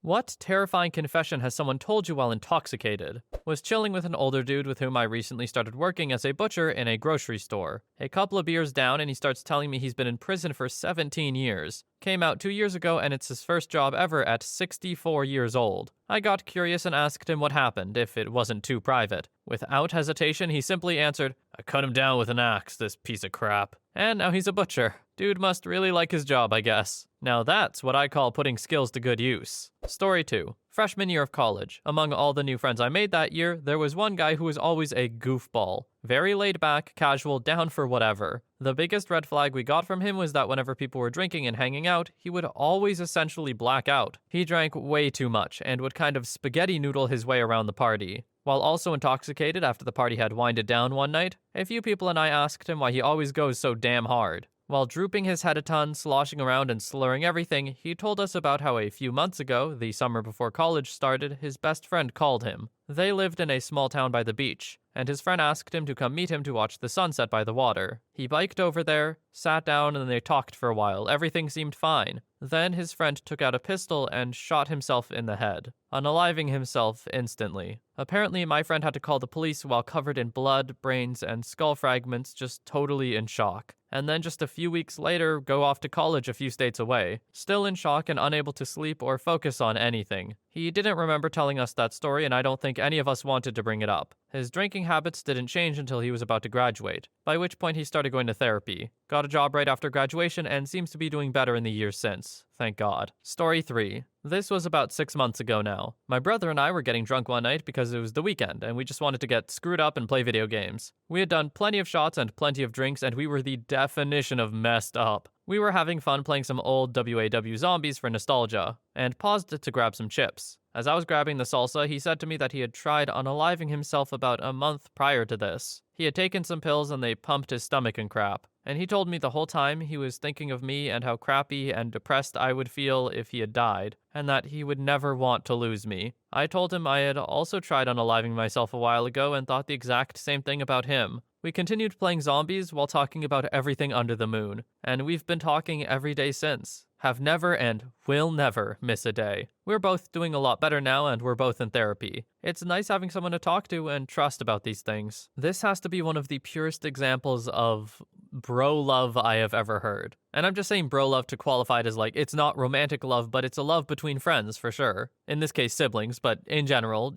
What terrifying confession has someone told you while intoxicated? Was chilling with an older dude with whom I recently started working as a butcher in a grocery store. A couple of beers down and he starts telling me he's been in prison for 17 years. Came out 2 years ago and it's his first job ever at 64 years old. I got curious and asked him what happened, if it wasn't too private. Without hesitation, he simply answered, "I cut him down with an axe, this piece of crap." And now he's a butcher. Dude must really like his job, I guess. Now that's what I call putting skills to good use. Story 2. Freshman year of college. Among all the new friends I made that year, there was one guy who was always a goofball. Very laid back, casual, down for whatever. The biggest red flag we got from him was that whenever people were drinking and hanging out, he would always essentially black out. He drank way too much and would kind of spaghetti noodle his way around the party. While also intoxicated after the party had winded down one night, a few people and I asked him why he always goes so damn hard. While drooping his head a ton, sloshing around and slurring everything, he told us about how a few months ago, the summer before college started, his best friend called him. They lived in a small town by the beach, and his friend asked him to come meet him to watch the sunset by the water. He biked over there, sat down, and they talked for a while. Everything seemed fine. Then his friend took out a pistol and shot himself in the head, unaliving himself instantly. Apparently, my friend had to call the police while covered in blood, brains, and skull fragments, just totally in shock. And then just a few weeks later, go off to college a few states away, still in shock and unable to sleep or focus on anything. He didn't remember telling us that story, and I don't think any of us wanted to bring it up. His drinking habits didn't change until he was about to graduate, by which point he started going to therapy. Got a job right after graduation and seems to be doing better in the years since. Thank God. Story 3. This was about 6 months ago now. My brother and I were getting drunk one night because it was the weekend and we just wanted to get screwed up and play video games. We had done plenty of shots and plenty of drinks and we were the definition of messed up. We were having fun playing some old WAW zombies for nostalgia, and paused to grab some chips. As I was grabbing the salsa, he said to me that he had tried unaliving himself about a month prior to this. He had taken some pills and they pumped his stomach and crap. And he told me the whole time he was thinking of me and how crappy and depressed I would feel if he had died, and that he would never want to lose me. I told him I had also tried unaliving myself a while ago and thought the exact same thing about him. We continued playing zombies while talking about everything under the moon, and we've been talking every day since. Have never and will never miss a day. We're both doing a lot better now and we're both in therapy. It's nice having someone to talk to and trust about these things. This has to be one of the purest examples of bro love I have ever heard. And I'm just saying bro love to qualify it as like, it's not romantic love, but it's a love between friends for sure. In this case, siblings, but in general,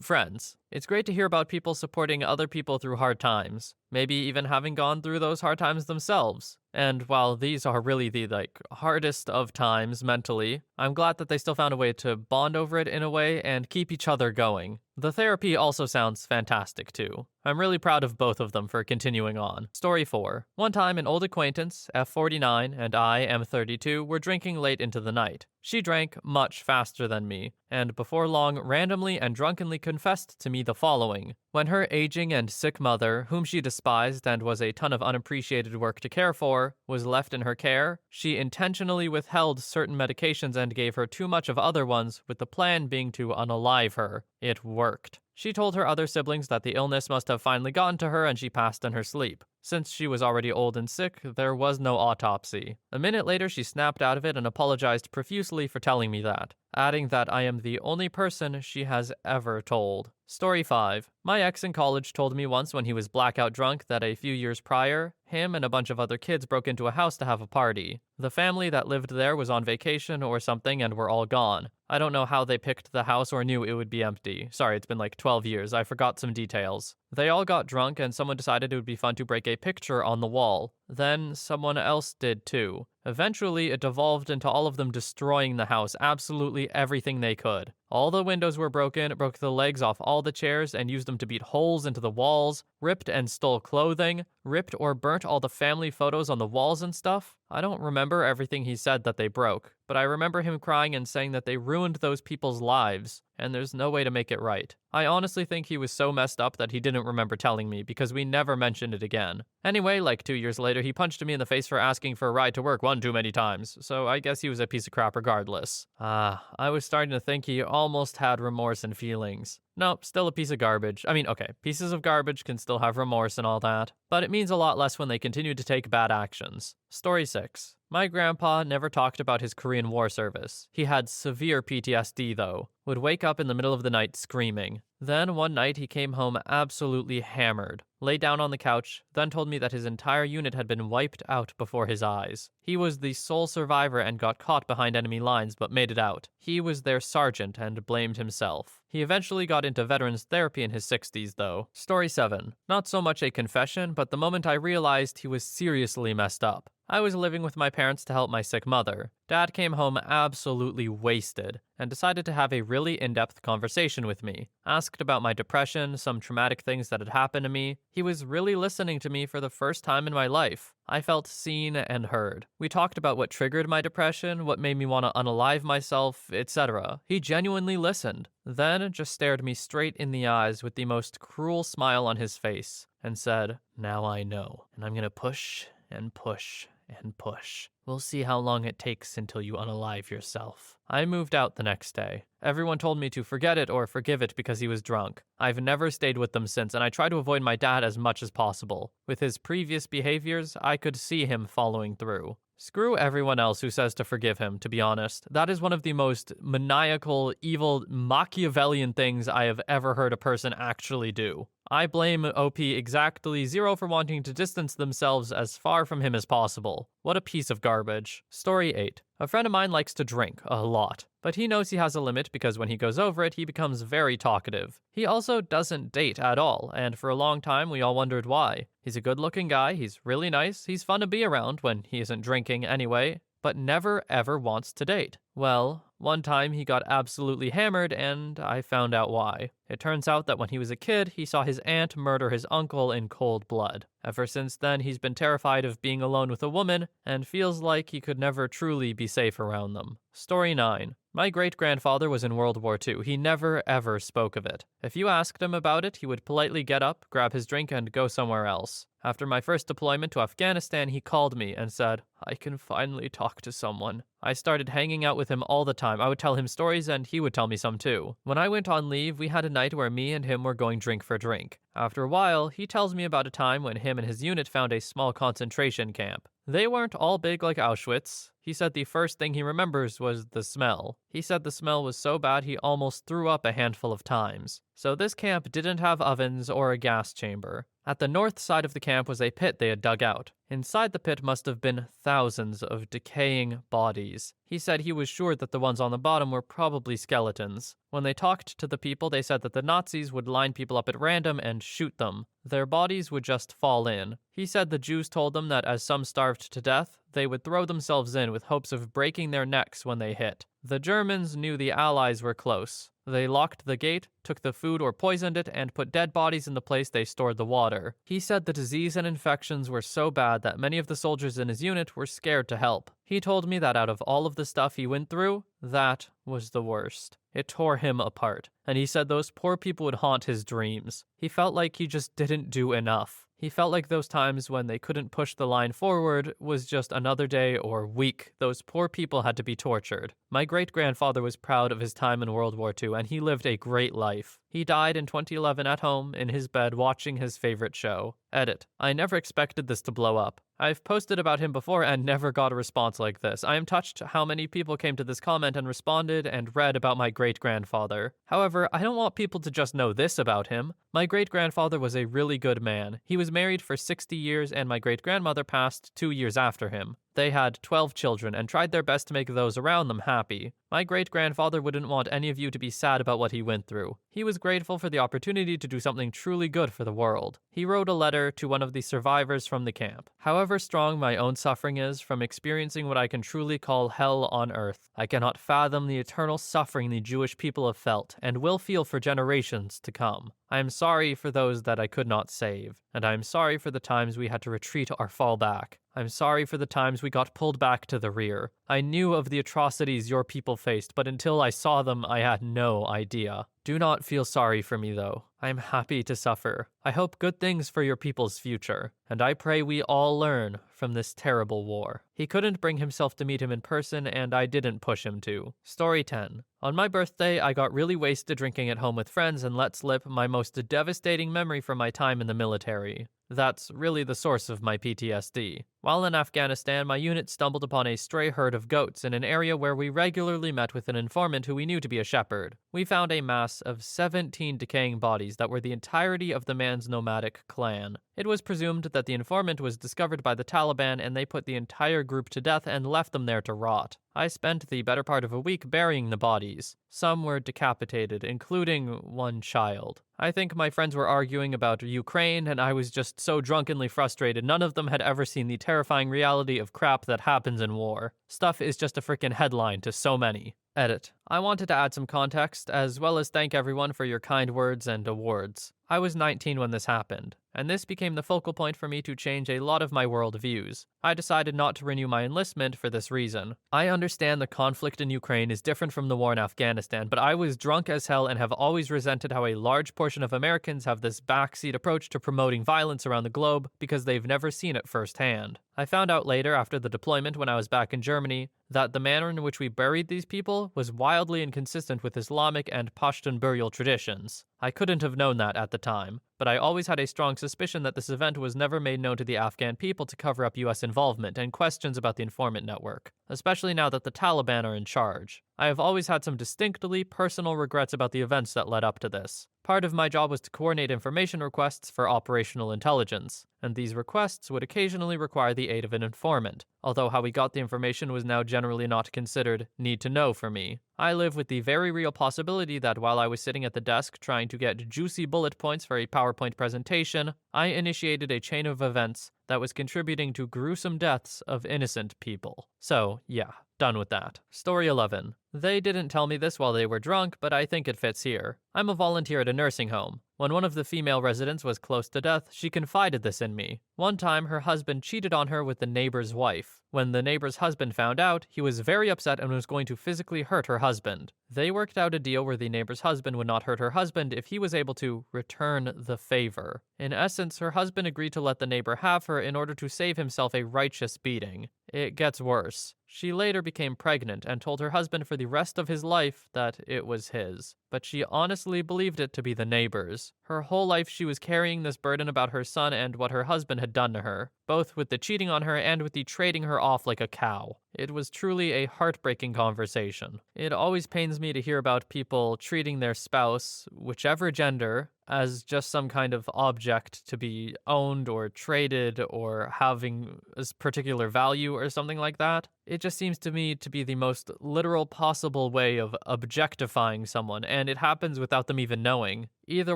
friends. It's great to hear about people supporting other people through hard times, maybe even having gone through those hard times themselves. And while these are really the hardest of times mentally, I'm glad that they still found a way to bond over it in a way and keep each other going. The therapy also sounds fantastic too. I'm really proud of both of them for continuing on. Story 4. One time an old acquaintance, F49, and I, M32, were drinking late into the night. She drank much faster than me, and before long randomly and drunkenly confessed to me the following. When her aging and sick mother, whom she despised and was a ton of unappreciated work to care for, was left in her care, she intentionally withheld certain medications and gave her too much of other ones, with the plan being to unalive her. It worked. She told her other siblings that the illness must have finally gotten to her and she passed in her sleep. Since she was already old and sick, there was no autopsy. A minute later, she snapped out of it and apologized profusely for telling me that, adding that I am the only person she has ever told. Story 5. My ex in college told me once when he was blackout drunk that a few years prior, him and a bunch of other kids broke into a house to have a party. The family that lived there was on vacation or something and were all gone. I don't know how they picked the house or knew it would be empty. Sorry, it's been like 12 years. I forgot some details. They all got drunk and someone decided it would be fun to break a picture on the wall. Then someone else did too. Eventually, it devolved into all of them destroying the house, absolutely everything they could. All the windows were broken, broke the legs off all the chairs, and used them to beat holes into the walls, ripped and stole clothing, ripped or burnt all the family photos on the walls and stuff. I don't remember everything he said that they broke, but I remember him crying and saying that they ruined those people's lives, and there's no way to make it right. I honestly think he was so messed up that he didn't remember telling me because we never mentioned it again. Anyway, like 2 years later, he punched me in the face for asking for a ride to work one too many times, so I guess he was a piece of crap regardless. I was starting to think he almost had remorse and feelings. Nope, still a piece of garbage. I mean, okay, pieces of garbage can still have remorse and all that, but it means a lot less when they continue to take bad actions. Story 6. My grandpa never talked about his Korean War service. He had severe PTSD, though, would wake up in the middle of the night screaming. Then one night he came home absolutely hammered, lay down on the couch, then told me that his entire unit had been wiped out before his eyes. He was the sole survivor and got caught behind enemy lines but made it out. He was their sergeant and blamed himself. He eventually got into veterans therapy in his 60s, though. Story 7. Not so much a confession, but the moment I realized he was seriously messed up. I was living with my parents to help my sick mother. Dad came home absolutely wasted and decided to have a really in-depth conversation with me. Asked about my depression, some traumatic things that had happened to me. He was really listening to me for the first time in my life. I felt seen and heard. We talked about what triggered my depression, what made me want to unalive myself, etc. He genuinely listened, then just stared me straight in the eyes with the most cruel smile on his face and said, "Now I know, and I'm gonna push and push and push. We'll see how long it takes until you unalive yourself." I moved out the next day. Everyone told me to forget it or forgive it because he was drunk. I've never stayed with them since, and I try to avoid my dad as much as possible. With his previous behaviors, I could see him following through. Screw everyone else who says to forgive him, to be honest. That is one of the most maniacal, evil, Machiavellian things I have ever heard a person actually do. I blame OP exactly 0 for wanting to distance themselves as far from him as possible. What a piece of garbage. Story 8. A friend of mine likes to drink a lot, but he knows he has a limit because when he goes over it, he becomes very talkative. He also doesn't date at all, and for a long time we all wondered why. He's a good-looking guy, he's really nice, he's fun to be around when he isn't drinking anyway, but never ever wants to date. Well, one time he got absolutely hammered and I found out why. It turns out that when he was a kid, he saw his aunt murder his uncle in cold blood. Ever since then, he's been terrified of being alone with a woman and feels like he could never truly be safe around them. Story 9. My great-grandfather was in World War II. He never ever spoke of it. If you asked him about it, he would politely get up, grab his drink, and go somewhere else. After my first deployment to Afghanistan, he called me and said, "I can finally talk to someone." I started hanging out with him all the time. I would tell him stories and he would tell me some too. When I went on leave, we had a night where me and him were going drink for drink. After a while, he tells me about a time when him and his unit found a small concentration camp. They weren't all big like Auschwitz. He said the first thing he remembers was the smell. He said the smell was so bad he almost threw up a handful of times. So this camp didn't have ovens or a gas chamber. At the north side of the camp was a pit they had dug out. Inside the pit must have been thousands of decaying bodies. He said he was sure that the ones on the bottom were probably skeletons. When they talked to the people, they said that the Nazis would line people up at random and shoot them. Their bodies would just fall in. He said the Jews told them that as some starved to death, they would throw themselves in with hopes of breaking their necks when they hit. The Germans knew the Allies were close. They locked the gate, took the food or poisoned it, and put dead bodies in the place they stored the water. He said the disease and infections were so bad that many of the soldiers in his unit were scared to help. He told me that out of all of the stuff he went through, that was the worst. It tore him apart, and he said those poor people would haunt his dreams. He felt like he just didn't do enough. He felt like those times when they couldn't push the line forward was just another day or week those poor people had to be tortured. My great-grandfather was proud of his time in World War II, and he lived a great life. He died in 2011 at home, in his bed, watching his favorite show. Edit. I never expected this to blow up. I've posted about him before and never got a response like this. I am touched how many people came to this comment and responded and read about my great-grandfather. However, I don't want people to just know this about him. My great-grandfather was a really good man. He was married for 60 years and my great-grandmother passed 2 years after him. They had 12 children and tried their best to make those around them happy. My great-grandfather wouldn't want any of you to be sad about what he went through. He was grateful for the opportunity to do something truly good for the world. He wrote a letter to one of the survivors from the camp. However strong my own suffering is from experiencing what I can truly call hell on earth, I cannot fathom the eternal suffering the Jewish people have felt and will feel for generations to come. I am sorry for those that I could not save, and I am sorry for the times we had to retreat or fall back. I'm sorry for the times we got pulled back to the rear. I knew of the atrocities your people faced, but until I saw them, I had no idea. Do not feel sorry for me, though. I am happy to suffer. I hope good things for your people's future, and I pray we all learn from this terrible war. He couldn't bring himself to meet him in person, and I didn't push him to. Story 10. On my birthday, I got really wasted drinking at home with friends and let slip my most devastating memory from my time in the military. That's really the source of my PTSD. While in Afghanistan, my unit stumbled upon a stray herd of goats in an area where we regularly met with an informant who we knew to be a shepherd. We found a mass of 17 decaying bodies that were the entirety of the man's nomadic clan. It was presumed that the informant was discovered by the Taliban and they put the entire group to death and left them there to rot. I spent the better part of a week burying the bodies. Some were decapitated, including one child. I think my friends were arguing about Ukraine, and I was just so drunkenly frustrated none of them had ever seen the terrifying reality of crap that happens in war. Stuff is just a freaking headline to so many. Edit. I wanted to add some context, as well as thank everyone for your kind words and awards. I was 19 when this happened, and this became the focal point for me to change a lot of my worldviews. I decided not to renew my enlistment for this reason. I understand the conflict in Ukraine is different from the war in Afghanistan, but I was drunk as hell and have always resented how a large portion of Americans have this backseat approach to promoting violence around the globe because they've never seen it firsthand. I found out later, after the deployment when I was back in Germany, that the manner in which we buried these people was wildly inconsistent with Islamic and Pashtun burial traditions. I couldn't have known that at the time, but I always had a strong suspicion that this event was never made known to the Afghan people to cover up U.S. involvement and questions about the informant network, especially now that the Taliban are in charge. I have always had some distinctly personal regrets about the events that led up to this. Part of my job was to coordinate information requests for operational intelligence, and these requests would occasionally require the aid of an informant, although how we got the information was now generally not considered need to know for me. I live with the very real possibility that while I was sitting at the desk trying to get juicy bullet points for a PowerPoint presentation, I initiated a chain of events that was contributing to gruesome deaths of innocent people. So, yeah, done with that. Story 11. They didn't tell me this while they were drunk, but I think it fits here. I'm a volunteer at a nursing home. When one of the female residents was close to death, she confided this in me. One time, her husband cheated on her with the neighbor's wife. When the neighbor's husband found out, he was very upset and was going to physically hurt her husband. They worked out a deal where the neighbor's husband would not hurt her husband if he was able to return the favor. In essence, her husband agreed to let the neighbor have her in order to save himself a righteous beating. It gets worse. She later became pregnant and told her husband for the rest of his life that it was his. But she honestly believed it to be the neighbor's. Her whole life she was carrying this burden about her son and what her husband had done to her, both with the cheating on her and with the trading her off like a cow. It was truly a heartbreaking conversation. It always pains me to hear about people treating their spouse, whichever gender, as just some kind of object to be owned or traded or having a particular value or something like that. It just seems to me to be the most literal possible way of objectifying someone, and it happens without them even knowing. Either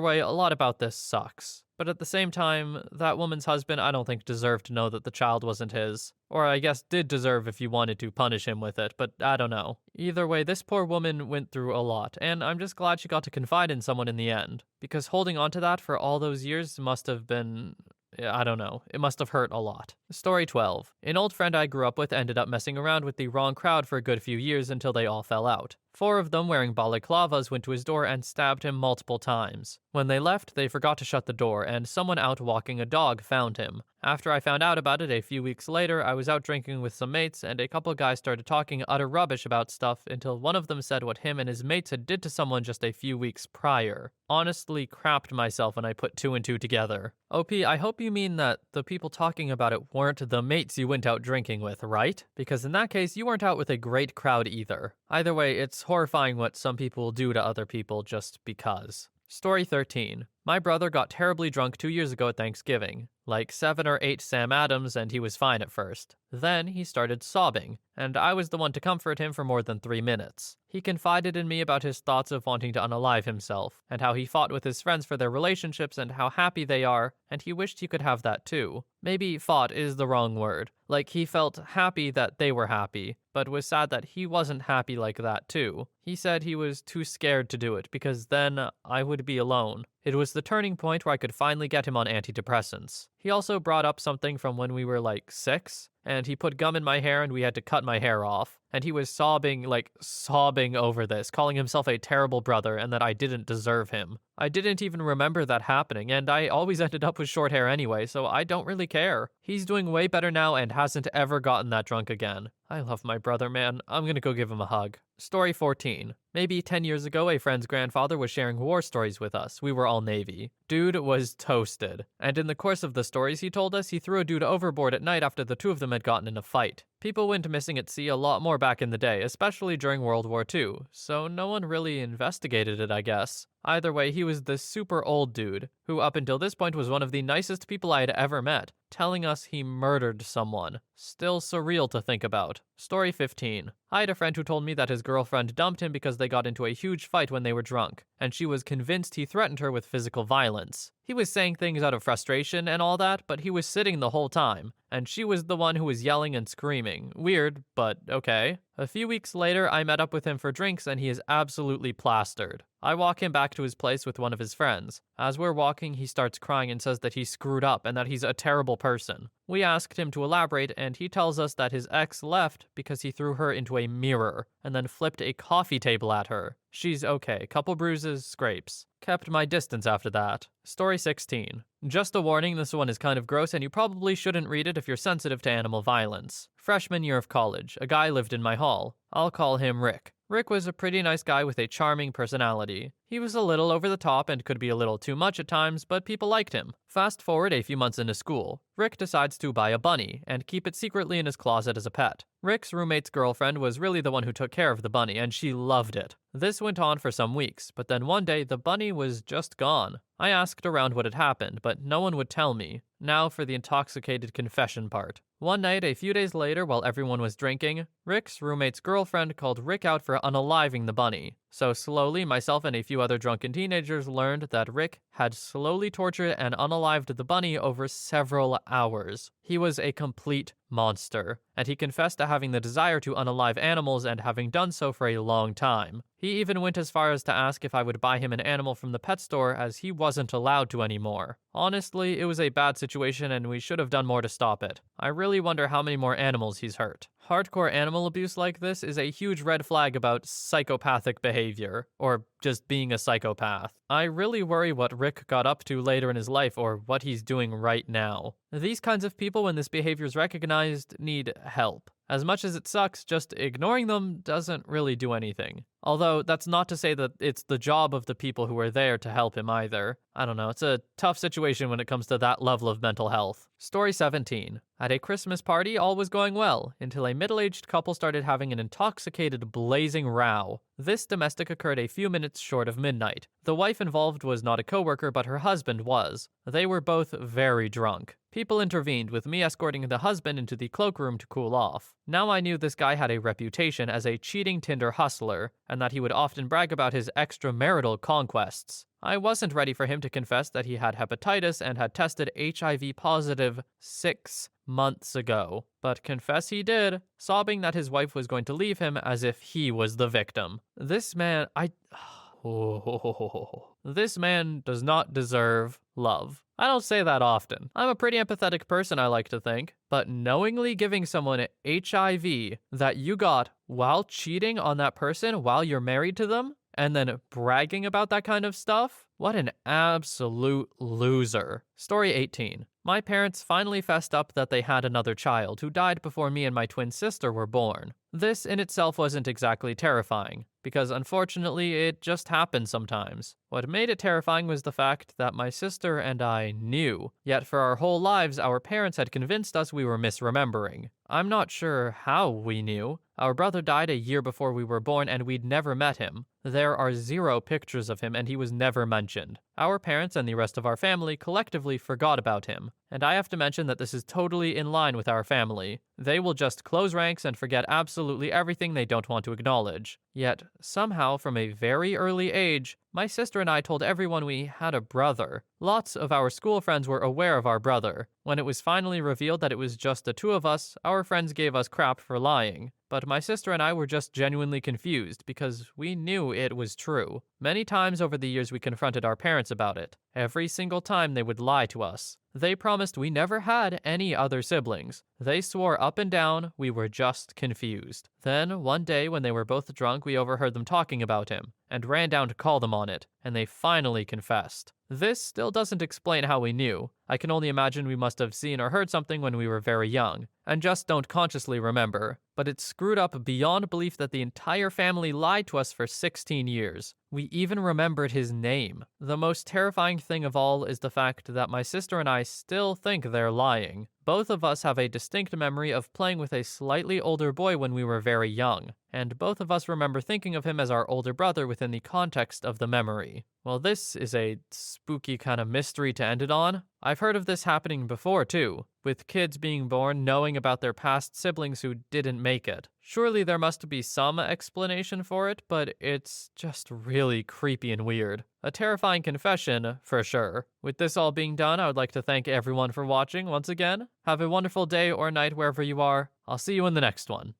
way, a lot about this sucks. But at the same time, that woman's husband I don't think deserved to know that the child wasn't his. Or I guess did deserve if you wanted to punish him with it, but I don't know. Either way, this poor woman went through a lot, and I'm just glad she got to confide in someone in the end. Because holding on to that for all those years must have been... I don't know. It must have hurt a lot. Story 12. An old friend I grew up with ended up messing around with the wrong crowd for a good few years until they all fell out. 4 of them wearing balaclavas went to his door and stabbed him multiple times. When they left, they forgot to shut the door, and someone out walking a dog found him. After I found out about it a few weeks later, I was out drinking with some mates, and a couple guys started talking utter rubbish about stuff until one of them said what him and his mates had did to someone just a few weeks prior. Honestly crapped myself when I put 2 and 2 together. OP, I hope you mean that the people talking about it weren't the mates you went out drinking with, right? Because in that case, you weren't out with a great crowd either. Either way, it's horrifying what some people do to other people just because. Story 13. My brother got terribly drunk 2 years ago at Thanksgiving. Like 7 or 8 Sam Adams, and he was fine at first. Then he started sobbing, and I was the one to comfort him for more than 3 minutes. He confided in me about his thoughts of wanting to unalive himself, and how he fought with his friends for their relationships and how happy they are, and he wished he could have that too. Maybe fought is the wrong word. Like he felt happy that they were happy, but was sad that he wasn't happy like that too. He said he was too scared to do it because then I would be alone. It was the turning point where I could finally get him on antidepressants. He also brought up something from when we were like 6, and he put gum in my hair and we had to cut my hair off. And he was sobbing over this, calling himself a terrible brother and that I didn't deserve him. I didn't even remember that happening, and I always ended up with short hair anyway, so I don't really care. He's doing way better now and hasn't ever gotten that drunk again. I love my brother, man. I'm gonna go give him a hug. Story 14. Maybe 10 years ago, a friend's grandfather was sharing war stories with us. We were all Navy. Dude was toasted. And in the course of the stories he told us, he threw a dude overboard at night after the two of them had gotten in a fight. People went missing at sea a lot more back in the day, especially during World War II, so no one really investigated it, I guess. Either way, he was this super old dude, who up until this point was one of the nicest people I had ever met, telling us he murdered someone. Still surreal to think about. Story 15. I had a friend who told me that his girlfriend dumped him because they got into a huge fight when they were drunk, and she was convinced he threatened her with physical violence. He was saying things out of frustration and all that, but he was sitting the whole time, and she was the one who was yelling and screaming. Weird, but okay. A few weeks later, I met up with him for drinks and he is absolutely plastered. I walk him back to his place with one of his friends. As we're walking, he starts crying and says that he screwed up and that he's a terrible person. We asked him to elaborate, and he tells us that his ex left because he threw her into a mirror and then flipped a coffee table at her. She's okay, couple bruises, scrapes. Kept my distance after that. Story 16. Just a warning, this one is kind of gross and you probably shouldn't read it if you're sensitive to animal violence. Freshman year of college, a guy lived in my hall. I'll call him Rick. Rick was a pretty nice guy with a charming personality. He was a little over the top and could be a little too much at times, but people liked him. Fast forward a few months into school, Rick decides to buy a bunny and keep it secretly in his closet as a pet. Rick's roommate's girlfriend was really the one who took care of the bunny, and she loved it. This went on for some weeks, but then one day the bunny was just gone. I asked around what had happened, but no one would tell me. Now for the intoxicated confession part. One night, a few days later, while everyone was drinking, Rick's roommate's girlfriend called Rick out for unaliving the bunny. So slowly, myself and a few other drunken teenagers learned that Rick had slowly tortured and unalived the bunny over several hours. He was a complete monster, and he confessed to having the desire to unalive animals and having done so for a long time. He even went as far as to ask if I would buy him an animal from the pet store as he wasn't allowed to anymore. Honestly, it was a bad situation and we should have done more to stop it. I really wonder how many more animals he's hurt. Hardcore animal abuse like this is a huge red flag about psychopathic behavior, or just being a psychopath. I really worry what Rick got up to later in his life or what he's doing right now. These kinds of people, when this behavior is recognized, need help. As much as it sucks, just ignoring them doesn't really do anything. Although, that's not to say that it's the job of the people who are there to help him either. I don't know, it's a tough situation when it comes to that level of mental health. Story 17. At a Christmas party, all was going well, until a middle-aged couple started having an intoxicated, blazing row. This domestic occurred a few minutes short of midnight. The wife involved was not a coworker, but her husband was. They were both very drunk. People intervened, with me escorting the husband into the cloakroom to cool off. Now I knew this guy had a reputation as a cheating Tinder hustler, and that he would often brag about his extramarital conquests. I wasn't ready for him to confess that he had hepatitis and had tested HIV positive 6 months ago. But confess he did, sobbing that his wife was going to leave him as if he was the victim. This man, This man does not deserve love. I don't say that often. I'm a pretty empathetic person, I like to think. But knowingly giving someone HIV that you got while cheating on that person while you're married to them, and then bragging about that kind of stuff? What an absolute loser. Story 18. My parents finally fessed up that they had another child who died before me and my twin sister were born. This in itself wasn't exactly terrifying, because unfortunately it just happened sometimes. What made it terrifying was the fact that my sister and I knew, yet for our whole lives our parents had convinced us we were misremembering. I'm not sure how we knew. Our brother died a year before we were born and we'd never met him. There are 0 pictures of him and he was never mentioned. Our parents and the rest of our family collectively forgot about him. And I have to mention that this is totally in line with our family. They will just close ranks and forget absolutely everything they don't want to acknowledge. Yet, somehow, from a very early age, my sister and I told everyone we had a brother. Lots of our school friends were aware of our brother. When it was finally revealed that it was just the 2 of us, our friends gave us crap for lying. But my sister and I were just genuinely confused because we knew it was true. Many times over the years we confronted our parents about it. Every single time they would lie to us. They promised we never had any other siblings. They swore up and down we were just confused. Then, one day when they were both drunk, we overheard them talking about him and ran down to call them on it, and they finally confessed. This still doesn't explain how we knew. I can only imagine we must have seen or heard something when we were very young, and just don't consciously remember. But it's screwed up beyond belief that the entire family lied to us for 16 years. We even remembered his name. The most terrifying thing of all is the fact that my sister and I still think they're lying. Both of us have a distinct memory of playing with a slightly older boy when we were very young, and both of us remember thinking of him as our older brother within the context of the memory. Well, this is a spooky kind of mystery to end it on. I've heard of this happening before, too, with kids being born knowing about their past siblings who didn't make it. Surely there must be some explanation for it, but it's just really creepy and weird. A terrifying confession, for sure. With this all being done, I would like to thank everyone for watching once again. Have a wonderful day or night wherever you are. I'll see you in the next one.